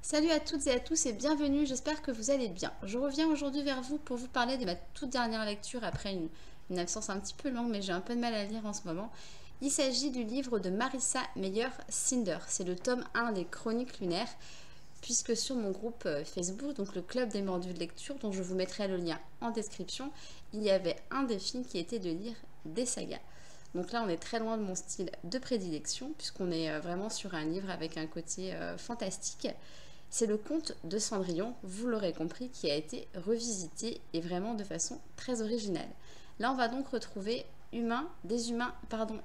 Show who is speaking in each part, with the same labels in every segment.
Speaker 1: Salut à toutes et à tous et bienvenue, j'espère que vous allez bien. Je reviens aujourd'hui vers vous pour vous parler de ma toute dernière lecture après une absence un petit peu longue, mais j'ai un peu de mal à lire en ce moment. Il s'agit du livre de Marissa Meyer Cinder. C'est le tome 1 des Chroniques lunaires, puisque sur mon groupe Facebook, donc le Club des Mordus de lecture, dont je vous mettrai le lien en description, il y avait un défi qui était de lire des sagas. Donc là, on est très loin de mon style de prédilection, puisqu'on est vraiment sur un livre avec un côté fantastique. C'est le conte de Cendrillon, vous l'aurez compris, qui a été revisité et vraiment de façon très originale. Là, on va donc retrouver des humains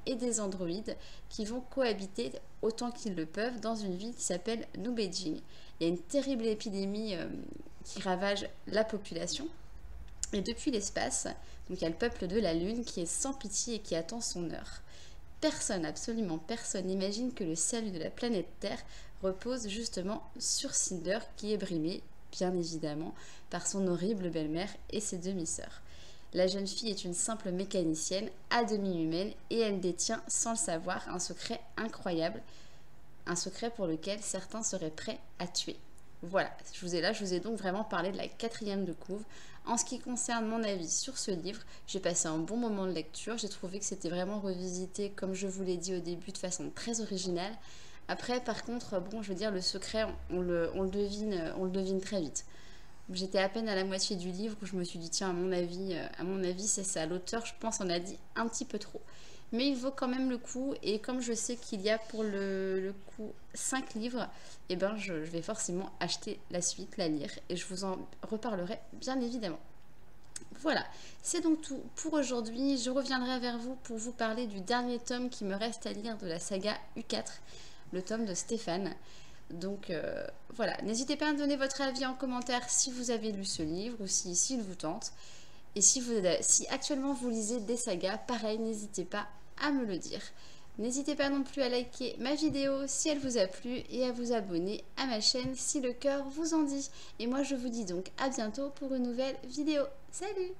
Speaker 1: et des androïdes qui vont cohabiter autant qu'ils le peuvent dans une ville qui s'appelle New Beijing. Il y a une terrible épidémie qui ravage la population. Et depuis l'espace, donc il y a le peuple de la Lune qui est sans pitié et qui attend son heure. Personne, absolument personne, n'imagine que le salut de la planète Terre repose justement sur Cinder qui est brimée, bien évidemment, par son horrible belle-mère et ses demi-sœurs. La jeune fille est une simple mécanicienne, à demi humaine, et elle détient, sans le savoir, un secret incroyable, un secret pour lequel certains seraient prêts à tuer. Voilà, je vous ai donc vraiment parlé de la quatrième de couve. En ce qui concerne mon avis sur ce livre, j'ai passé un bon moment de lecture. J'ai trouvé que c'était vraiment revisité, comme je vous l'ai dit au début, de façon très originale. Après, par contre, bon, je veux dire, le secret, on le devine très vite. J'étais à peine à la moitié du livre où je me suis dit, tiens, à mon avis, c'est ça. L'auteur, je pense, en a dit un petit peu trop. Mais il vaut quand même le coup, et comme je sais qu'il y a pour le coup 5 livres, eh ben je vais forcément acheter la suite, la lire, et je vous en reparlerai bien évidemment. Voilà, c'est donc tout pour aujourd'hui. Je reviendrai vers vous pour vous parler du dernier tome qui me reste à lire de la saga U4, le tome de Stéphane. Donc voilà, n'hésitez pas à me donner votre avis en commentaire si vous avez lu ce livre ou s'il vous tente. Et si actuellement vous lisez des sagas, pareil, n'hésitez pas à me le dire. N'hésitez pas non plus à liker ma vidéo si elle vous a plu et à vous abonner à ma chaîne si le cœur vous en dit. Et moi je vous dis donc à bientôt pour une nouvelle vidéo. Salut!